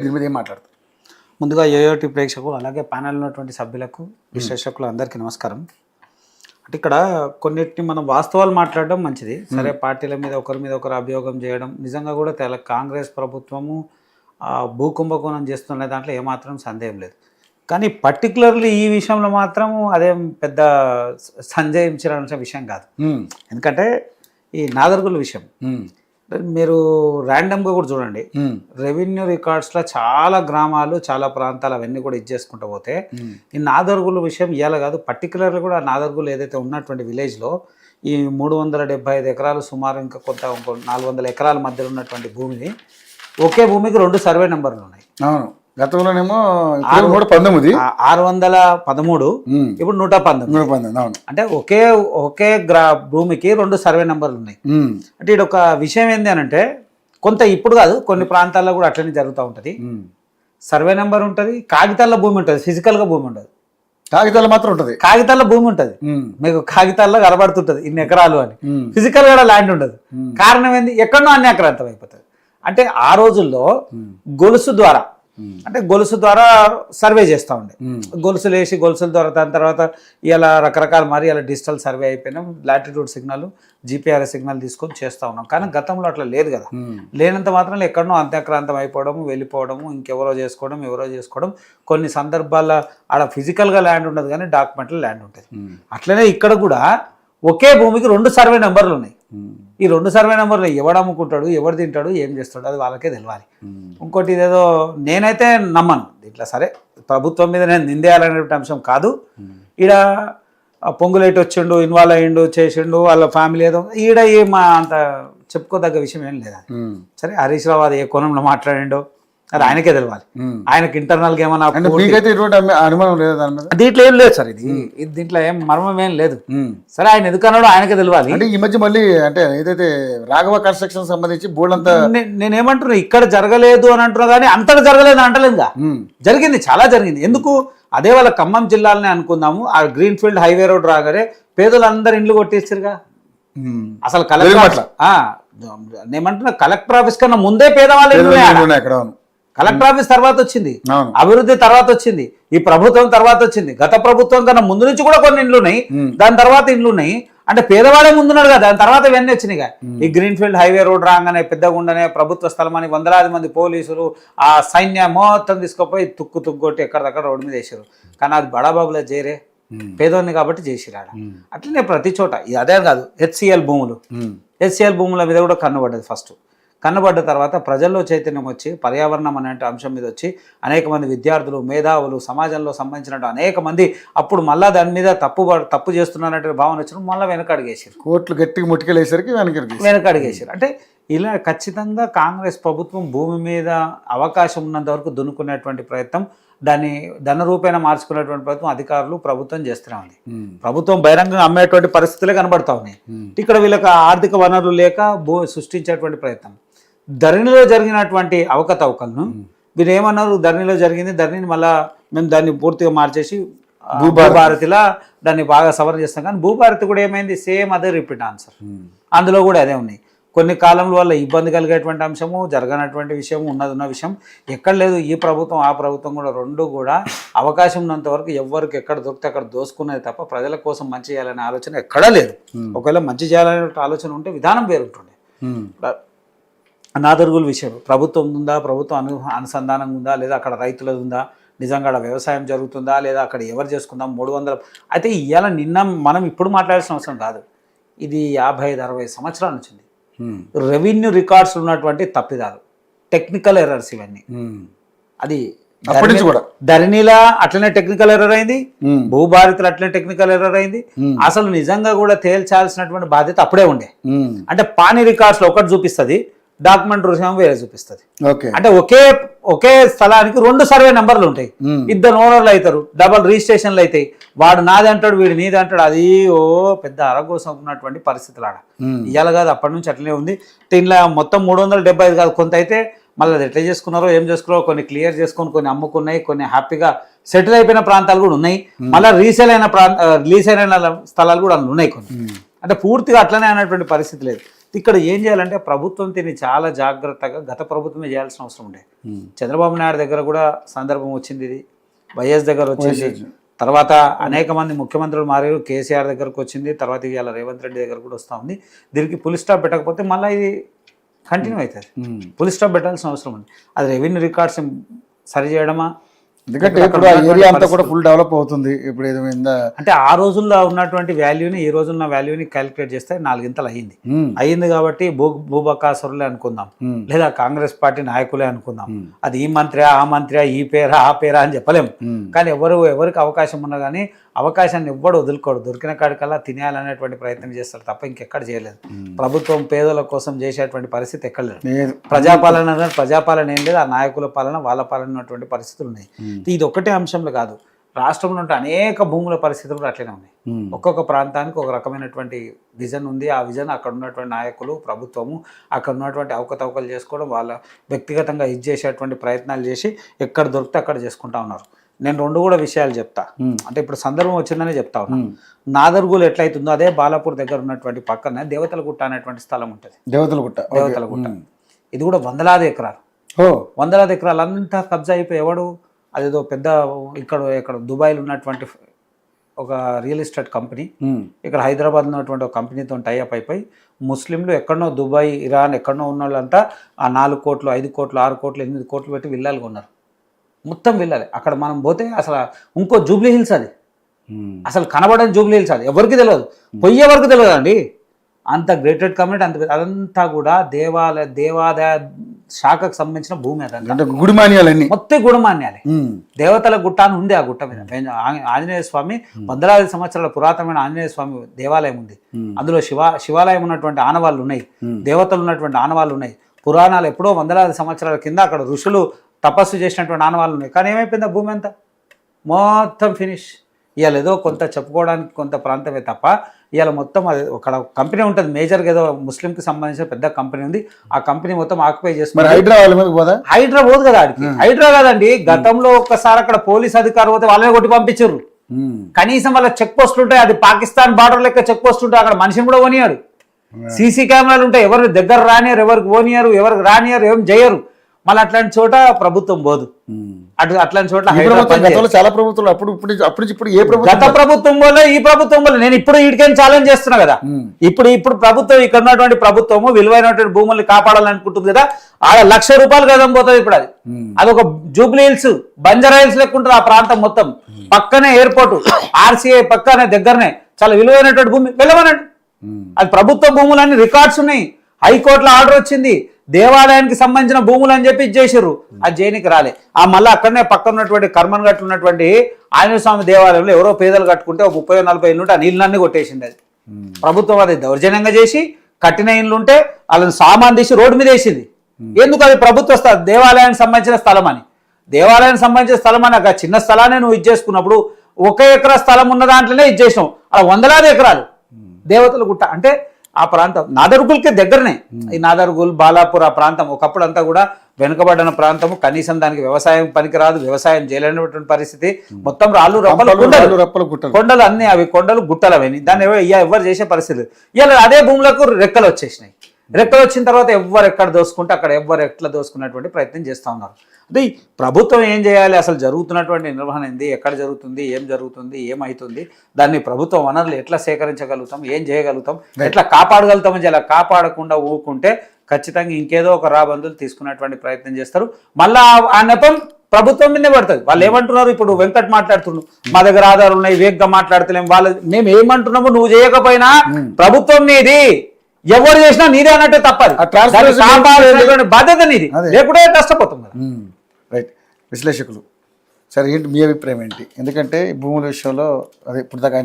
దీని మీద ఏం మాట్లాడతారు? ముందుగా యోయోటి ప్రేక్షకులు అలాగే ప్యానెల్ ఉన్నటువంటి సభ్యులకు విశ్లేషకులు అందరికీ నమస్కారం. అంటే ఇక్కడ కొన్నిటిని మనం వాస్తవాలు మాట్లాడడం మంచిది. సరే, పార్టీల మీద ఒకరు అభియోగం చేయడం నిజంగా కూడా కాంగ్రెస్ ప్రభుత్వము భూకుంభకోణం చేస్తున్న దాంట్లో ఏమాత్రం సందేహం లేదు. కానీ పర్టికులర్లీ ఈ విషయంలో మాత్రం అదేం పెద్ద సందేహించాల్సిన విషయం కాదు. ఎందుకంటే ఈ నాగర్గుల విషయం మీరు ర్యాండమ్గా కూడా చూడండి. రెవెన్యూ రికార్డ్స్లో చాలా గ్రామాలు, చాలా ప్రాంతాలు అవన్నీ కూడా ఇచ్చేసుకుంటూ పోతే ఈ నాదర్గుల విషయం ఇవాళ కాదు, పర్టికులర్గా కూడా నాదర్గులు ఏదైతే ఉన్నటువంటి విలేజ్లో ఈ 375 ఎకరాలు సుమారు ఇంకా కొంత 400 ఎకరాల మధ్యలో ఉన్నటువంటి భూమిని ఒకే భూమికి 2 సర్వే నెంబర్లు ఉన్నాయి. అవును, గతంలోనేమో 613 ఇప్పుడు 119. అంటే ఒకే భూమికి 2 సర్వే నెంబర్లు ఉన్నాయి. అంటే ఇది ఒక విషయం ఏంది అని అంటే, కొంత ఇప్పుడు కాదు కొన్ని ప్రాంతాల్లో కూడా అట్లనే జరుగుతూ ఉంటుంది. సర్వే నెంబర్ ఉంటుంది, కాగితాల్లో భూమి ఉంటుంది, ఫిజికల్గా భూమి ఉండదు. కాగితాలు మాత్రం ఉంటుంది, కాగితాల్లో భూమి ఉంటుంది, మీకు కాగితాల్లో కనబడుతుంటది ఇన్ని ఎకరాలు అని. ఫిజికల్ గా ల్యాండ్ ఉండదు. కారణం ఏంది? ఎక్కడో అన్ని ఎకరాంతం అయిపోతుంది. అంటే ఆ రోజుల్లో గొలుసు ద్వారా సర్వే చేస్తూ ఉండే. గొలుసులు వేసి గొలుసుల ద్వారా దాని తర్వాత ఇలా రకరకాల ఇలా డిజిటల్ సర్వే అయిపోయినాం. లాటిట్యూడ్ సిగ్నల్, జీపీఆర్ఎస్ సిగ్నల్ తీసుకొని చేస్తూ ఉన్నాం. కానీ గతంలో అట్లా లేదు కదా. లేనంత మాత్రం ఎక్కడనో అంత్యక్రాంతం అయిపోవడము, వెళ్ళిపోవడము, ఇంకెవరో చేసుకోవడం. కొన్ని సందర్భాల్లో ఆడ ఫిజికల్గా ల్యాండ్ ఉండదు కానీ డాక్యుమెంట్లో ల్యాండ్ ఉంటుంది. అట్లనే ఇక్కడ కూడా ఒకే భూమికి 2 సర్వే నెంబర్లు ఉన్నాయి. ఈ 2 సర్వే నెంబర్లు ఎవడు అమ్ముకుంటాడు, ఎవడు తింటాడు, ఏం చేస్తాడు, అది వాళ్ళకే తెలియాలి. ఇంకోటి ఇదేదో నేనైతే నమ్మను ఇట్లా. సరే, ప్రభుత్వం మీద నేను నిందేయాలనే అంశం కాదు. ఈడ పొంగులేటి వచ్చిండు, ఇన్వాల్వ్ అయ్యిండు, చేసిండు, వాళ్ళ ఫ్యామిలీ ఏదో ఈడ ఏమా అంత చెప్పుకోదగ్గ విషయం ఏం లేదా. సరే, హరీష్ రావు అది ఏ కోణంలో మాట్లాడిండో అది ఆయనకే తెలియాలి. ఆయనకి ఇంటర్నల్ గా ఏమన్నా అనుమానం లేదు దీంట్లో ఏం లేదు సార్. ఇది దీంట్లో ఏం మర్మం ఏం లేదు. సరే, ఆయన ఎందుకన్నాడో ఆయనకే తెలియాలి. అంటే ఈ మధ్య మళ్ళీ అంటే ఏదైతే రాఘవ కన్స్ట్రక్షన్ సంబంధించి బోర్డంతా నేనేమంటున్నా, ఇక్కడ జరగలేదు అని అంటున్నా కానీ అంతటా జరగలేదు అంటలేదుగా. జరిగింది, చాలా జరిగింది. ఎందుకు? అదే వాళ్ళ ఖమ్మం జిల్లాలనే అనుకుందాము. ఆ గ్రీన్ ఫీల్డ్ హైవే రోడ్ రాగానే పేదలందరూ ఇండ్లు కొట్టేసారుగా. అసలు కలెక్టర్ నేమంటున్నా, కలెక్టర్ ఆఫీస్ కన్నా ముందే పేదవాళ్ళు. కలెక్టర్ ఆఫీస్ తర్వాత వచ్చింది, అభివృద్ధి తర్వాత వచ్చింది, ఈ ప్రభుత్వం తర్వాత వచ్చింది. గత ప్రభుత్వం కన్నా ముందు నుంచి కూడా కొన్ని ఇండ్లు ఉన్నాయి, దాని తర్వాత ఇండ్లు ఉన్నాయి. అంటే పేదవాడే ముందున్నాడు కదా, దాని తర్వాత ఇవన్నీ వచ్చినాయిగా. ఈ గ్రీన్ ఫీల్డ్ హైవే రోడ్ రాగానే పెద్దగుండనే ప్రభుత్వ స్థలం అని 100,000 మంది పోలీసులు ఆ సైన్యం మొత్తం తీసుకుపోయి తుక్కొట్టి ఎక్కడిదక్కడ రోడ్డు మీద వేసారు. కానీ అది బడాబాబులో చేరే పేదోన్ని కాబట్టి చేసిరాడు. అట్లనే ప్రతి చోట అదే కాదు, హెచ్సిఎల్ భూముల మీద కూడా కన్నుపడ్డది. ఫస్ట్ కన్నబడ్డ తర్వాత ప్రజల్లో చైతన్యం వచ్చి పర్యావరణం అనే అంశం మీద వచ్చి అనేక మంది విద్యార్థులు, మేధావులు, సమాజంలో సంబంధించినట్టు అనేక మంది అప్పుడు మళ్ళీ దాని మీద తప్పు చేస్తున్నారనే భావన వచ్చిన మళ్ళీ వెనకడిగేసారు. కోట్లు గట్టిగా ముట్టుకెళ్ళేసరికి వెనకడిగేసారు. అంటే ఇలా ఖచ్చితంగా కాంగ్రెస్ ప్రభుత్వం భూమి మీద అవకాశం ఉన్నంత వరకు దున్నుకునేటువంటి ప్రయత్నం, దాన్ని ధన రూపేణ మార్చుకునేటువంటి ప్రయత్నం అధికారులు ప్రభుత్వం చేస్తూనే ఉంది. ప్రభుత్వం బహిరంగంగా అమ్మేటువంటి పరిస్థితులే కనబడతా ఉన్నాయి. ఇక్కడ వీళ్ళకి ఆర్థిక వనరులు లేక సృష్టించేటువంటి ప్రయత్నం. ధరణిలో జరిగినటువంటి అవకతవకలను వీరు ఏమన్నారు, ధరణిలో జరిగింది, ధరణిని మళ్ళా మేము దాన్ని పూర్తిగా మార్చేసి భూభారతిలా దాన్ని బాగా సవరణ చేస్తాం. కానీ భూభారతి కూడా ఏమైంది, సేమ్ అదే రిపీట్ ఆన్సర్. అందులో కూడా అదే ఉన్నాయి. కొన్ని కాలంలో వల్ల ఇబ్బంది కలిగేటువంటి అంశము, జరగనటువంటి విషయం, ఉన్న విషయం ఎక్కడ లేదు. ఈ ప్రభుత్వం ఆ ప్రభుత్వం కూడా రెండు కూడా అవకాశం ఉన్నంత వరకు ఎవరికి ఎక్కడ దొరికితే అక్కడ దోసుకునేది తప్ప ప్రజల కోసం మంచి చేయాలనే ఆలోచన ఎక్కడా లేదు. ఒకవేళ మంచి చేయాలనే ఆలోచన ఉంటే విధానం వేరుంటుండే. నాదర్గుల విషయం ప్రభుత్వం ఉందా, ప్రభుత్వం అనుసంధానం ఉందా, లేదా అక్కడ రైతులది ఉందా, నిజంగా అక్కడ వ్యవసాయం జరుగుతుందా, లేదా అక్కడ ఎవరు చేసుకుందాం 300 అయితే ఇవాళ నిన్న మనం ఇప్పుడు మాట్లాడాల్సిన అవసరం కాదు. ఇది 55-60 సంవత్సరాల నుంచి రెవెన్యూ రికార్డ్స్ ఉన్నటువంటి తప్పిదాలు, టెక్నికల్ ఎర్రర్స్ ఇవన్నీ. అది ధరణిలా అట్లనే టెక్నికల్ ఎర్రర్ అయింది, భూభారతిలో అట్లనే టెక్నికల్ ఎర్రర్ అయింది. అసలు నిజంగా కూడా తేల్చాల్సినటువంటి బాధ్యత అప్పుడే ఉండే. అంటే పానీ రికార్డ్స్ లో ఒకటి చూపిస్తుంది, డాక్యుమెంట్ రుజువు వేరే చూపిస్తుంది. అంటే ఒకే స్థలానికి 2 సర్వే నెంబర్లు ఉంటాయి, 2 ఓనర్లు అవుతారు, డబల్ రిజిస్ట్రేషన్లు అవుతాయి. వాడు నాది అంటాడు, వీడు నీది అంటాడు. అది పెద్ద అరగోసం ఉన్నటువంటి పరిస్థితులు ఆడ. ఇవాళ కాదు, అప్పటి నుంచి అట్లనే ఉంది. ఇంట్లో మొత్తం 375 కాదు, కొంత అయితే మళ్ళీ అది ఎట్లా చేసుకున్నారో ఏం చేసుకున్నారో, కొన్ని క్లియర్ చేసుకొని కొన్ని అమ్ముకున్నాయి, కొన్ని హ్యాపీగా సెటిల్ అయిపోయిన ప్రాంతాలు కూడా ఉన్నాయి. మళ్ళీ రిలీజ్ అయిన స్థలాలు కూడా ఉన్నాయి కొన్ని. అంటే పూర్తిగా అట్లనే అనేటువంటి పరిస్థితి లేదు. ఇక్కడ ఏం చేయాలంటే ప్రభుత్వం దీన్ని చాలా జాగ్రత్తగా గత ప్రభుత్వమే చేయాల్సిన అవసరం ఉండే. చంద్రబాబు నాయుడు దగ్గర కూడా సందర్భం వచ్చింది, ఇది వైఎస్ దగ్గర వచ్చింది, తర్వాత అనేక మంది ముఖ్యమంత్రులు మారారు, కేసీఆర్ దగ్గరకు వచ్చింది, తర్వాత ఇవాళ రేవంత్ రెడ్డి దగ్గర కూడా వస్తూ ఉంది. దీనికి పులి స్టాప్ పెట్టకపోతే మళ్ళీ ఇది కంటిన్యూ అవుతుంది. పులి స్టాప్ పెట్టాల్సిన అవసరం ఉంది. అది రెవెన్యూ రికార్డ్స్ సరి చేయడమా, ఎందుకంటే ఇప్పుడు ఆ ఏరియా అంతా కూడా ఫుల్ డెవలప్ అవుతుంది. ఇప్పుడు ఏమైందా అంటే ఆ రోజుల్లో ఉన్నటువంటి వాల్యూని ఈ రోజున్న వాల్యూని క్యాలిక్యులేట్ చేస్తే 4 ఇంతలు అయ్యింది కాబట్టి భూబకాసురులే అనుకుందాం, లేదా కాంగ్రెస్ పార్టీ నాయకులే అనుకుందాం. అది ఈ మంత్రి ఆ మంత్రి ఈ పేరా ఆ పేరా అని చెప్పలేము. కానీ ఎవరికి అవకాశం ఉన్నా కానీ అవకాశాన్ని ఎవ్వడు వదులుకోడు, దొరికిన కాడికల్లా తినేయాలనేటువంటి ప్రయత్నం చేస్తారు తప్ప ఇంకెక్కడ చేయలేదు. ప్రభుత్వం పేదల కోసం చేసేటువంటి పరిస్థితి ఎక్కడ లేదు. ప్రజాపాలన ఏం లేదు, ఆ నాయకుల పాలన వాళ్ళ పాలన ఉన్నటువంటి పరిస్థితులు ఉన్నాయి. ఇది ఒక్కటే అంశంలో కాదు, రాష్ట్రంలో ఉంటే అనేక భూముల పరిస్థితులు కూడా అట్లనే ఉన్నాయి. ఒక్కొక్క ప్రాంతానికి ఒక రకమైనటువంటి విజన్ ఉంది. ఆ విజన్ అక్కడ ఉన్నటువంటి నాయకులు, ప్రభుత్వము అక్కడ ఉన్నటువంటి అవకతవకలు చేసుకోవడం, వాళ్ళ వ్యక్తిగతంగా ఇది చేసేటువంటి ప్రయత్నాలు చేసి ఎక్కడ దొరికితే అక్కడ చేసుకుంటా ఉన్నారు. నేను 2 కూడా విషయాలు చెప్తా, అంటే ఇప్పుడు సందర్భం వచ్చిందనే చెప్తా ఉన్నాను. నాదర్గూలు ఎట్లయితుందో అదే బాలాపూర్ దగ్గర ఉన్నటువంటి పక్కన దేవతల గుట్ట అనేటువంటి స్థలం ఉంటుంది. దేవతల గుట్ట ఇది కూడా వందలాది ఎకరాలు అంతా కబ్జా అయిపోయి ఎవడు, అదేదో పెద్ద ఇక్కడ దుబాయ్లో ఉన్నటువంటి ఒక రియల్ ఎస్టేట్ కంపెనీ ఇక్కడ హైదరాబాద్ ఉన్నటువంటి ఒక కంపెనీతో టైఅప్ అయిపోయి ముస్లింలు ఎక్కడనో దుబాయ్, ఇరాన్ ఎక్కడనో ఉన్న వాళ్ళంతా ఆ 4 కోట్లు 5 కోట్లు 6 కోట్లు 8 కోట్లు పెట్టి విల్లాలు కొన్నారు. మొత్తం వెళ్ళాలి. అక్కడ మనం పోతే అసలు ఇంకో జూబ్లీ హిల్స్, అది అసలు కనబడని జూబ్లీ హిల్స్, అది ఎవరికి తెలియదు, పొయ్యే వరకు తెలియదు అండి. అంత గ్రేటెడ్ కమ్యూనిటీ, అంత అదంతా కూడా దేవాదాయ శాఖకు సంబంధించిన భూమి. అదంతా గుడిమాన్యాలన్నీ, మొత్తం గుడిమాన్యాలే. దేవతల గుట్ట అని ఉంది. ఆ గుట్ట మీద ఆంజనేయ స్వామి, వందలాది సంవత్సరాల పురాతనమైన ఆంజనేయ స్వామి దేవాలయం ఉంది. అందులో శివాలయం ఉన్నటువంటి ఆనవాళ్ళు ఉన్నాయి, దేవతలు ఉన్నటువంటి ఆనవాళ్ళు ఉన్నాయి. పురాణాలు ఎప్పుడో వందలాది సంవత్సరాల కింద అక్కడ ఋషులు తపస్సు చేసినటువంటి ఆనవాళ్ళు ఉన్నాయి. కానీ ఏమైపోయింది, ఆ భూమి అంతా మొత్తం ఫినిష్. ఇవాళ ఏదో కొంత చెప్పుకోవడానికి కొంత ప్రాంతమే తప్ప ఇవాళ మొత్తం అది ఒక కంపెనీ ఉంటుంది, మేజర్గా ఏదో ముస్లింకి సంబంధించిన పెద్ద కంపెనీ ఉంది. ఆ కంపెనీ మొత్తం ఆక్యుపై చేస్తుంది. హైడ్రా పోదు కదా ఆడికి, హైడ్రా కాదండి. గతంలో ఒక్కసారి అక్కడ పోలీస్ అధికారులు పోతే వాళ్ళని కొట్టి పంపించారు. కనీసం వాళ్ళ చెక్ పోస్టులు ఉంటాయి, అది పాకిస్తాన్ బార్డర్ లెక్క చెక్ పోస్ట్ ఉంటాయి, అక్కడ మనిషిని కూడా పోనీయాడు. సీసీ కెమెరాలు ఉంటాయి, ఎవరు దగ్గర రానియారు, ఎవరికి పోనీయారు, ఎవరికి రానియారు, ఏం చేయరు. మళ్ళీ అట్లాంటి చోట ప్రభుత్వం పోదు. అట్లాంటి చోట్ల చాలా ప్రభుత్వాలు అప్పుడు గత ప్రభుత్వం వల్ల ఈ ప్రభుత్వం వల్ల నేను ఇప్పుడు వీటికేం ఛాలెంజ్ చేస్తున్నా కదా. ఇప్పుడు ప్రభుత్వం ఇక్కడ ఉన్నటువంటి ప్రభుత్వము విలువైనటువంటి భూముల్ని కాపాడాలనుకుంటుంది కదా. ఆడ ₹1,00,000 గజం పోతుంది ఇప్పుడు. అదొక జూబ్లీ హిల్స్, బంజారా హిల్స్ లెక్క ఉంటుంది ఆ ప్రాంతం మొత్తం. పక్కనే ఎయిర్పోర్ట్, ఆర్సీఐ పక్కనే దగ్గరనే చాలా విలువైనటువంటి భూమి వెళ్ళమనండి. అది ప్రభుత్వ భూములన్నీ రికార్డ్స్ ఉన్నాయి. హైకోర్టులో ఆర్డర్ వచ్చింది, దేవాలయానికి సంబంధించిన భూములు అని చెప్పి ఇచ్చేసారు. అది జైనికి రాలే. ఆ మళ్ళీ అక్కడనే పక్కన ఉన్నటువంటి కర్మన్ గట్లు ఉన్నటువంటి ఆంజనేయ స్వామి దేవాలయంలో ఎవరో పేదలు కట్టుకుంటే 30-40 ఇల్లు ఉంటే ఆ నీళ్ళన్నీ కొట్టేసింది. అది ప్రభుత్వం అది దౌర్జన్యంగా చేసి కట్టిన ఇల్లు ఉంటే వాళ్ళని సామాన్ తీసి రోడ్డు మీద వేసింది. ఎందుకు? అది ప్రభుత్వ దేవాలయానికి సంబంధించిన స్థలం అని. దేవాలయానికి సంబంధించిన స్థలం అని ఆ చిన్న స్థలాన్ని నువ్వు ఇచ్చేసుకున్నప్పుడు 1 ఎకరా స్థలం ఉన్న దాంట్లోనే ఇచ్చేసినావు. అలా వందలాది ఎకరాలు దేవతల గుట్ట అంటే ఆ ప్రాంతం నాదర్గుల్కి దగ్గరనే. ఈ నాదర్గుల్, బాలాపూర్ ఆ ప్రాంతం ఒకప్పుడు అంతా కూడా వెనుకబడిన ప్రాంతము. కనీసం దానికి వ్యవసాయం పనికిరాదు, వ్యవసాయం చేయలేనటువంటి పరిస్థితి. మొత్తం రాళ్ళు రప్పలు కొండలు అన్ని, అవి కొండలు గుట్టలు అవన్నీ. దాన్ని ఎవరు చేసే పరిస్థితి. ఇవాళ అదే భూములకు రెక్కలు వచ్చేసినాయి. రెక్కలు వచ్చిన తర్వాత ఎవరు ఎక్కడ దోసుకుంటే అక్కడ ఎవరు ఎట్లా దోసుకున్నటువంటి ప్రయత్నం చేస్తూ ఉన్నారు. అంటే ప్రభుత్వం ఏం చేయాలి, అసలు జరుగుతున్నటువంటి నిర్వహణ ఏంది, ఎక్కడ జరుగుతుంది, ఏం జరుగుతుంది, ఏమవుతుంది, దాన్ని ప్రభుత్వ వనరులు ఎట్లా సేకరించగలుగుతాం, ఏం చేయగలుగుతాం, ఎట్లా కాపాడగలుగుతామని ఇలా కాపాడకుండా ఊరుకుంటే ఖచ్చితంగా ఇంకేదో ఒక రాబందులు తీసుకున్నటువంటి ప్రయత్నం చేస్తారు. మళ్ళీ ఆ నెపం ప్రభుత్వం మీదే పడుతుంది. వాళ్ళు ఏమంటున్నారు, ఇప్పుడు వెంకట్ మాట్లాడుతున్నాడు, మా దగ్గర ఆధారాలు ఉన్నాయి, వేగంగా మాట్లాడతలేం. మేము ఏమంటున్నాము, నువ్వు చేయకపోయినా ప్రభుత్వం నీది, ఎవరు చేసినా నీదే అన్నట్టే తప్పదు. బాధ్యత నీది, లేకుంటే నష్టపోతుంది కదా. రైట్. విశ్లేషకులు సరే, ఏంటి మీ అభిప్రాయం ఏంటి? ఎందుకంటే భూముల విషయంలో అదే ఇప్పుడు దాకా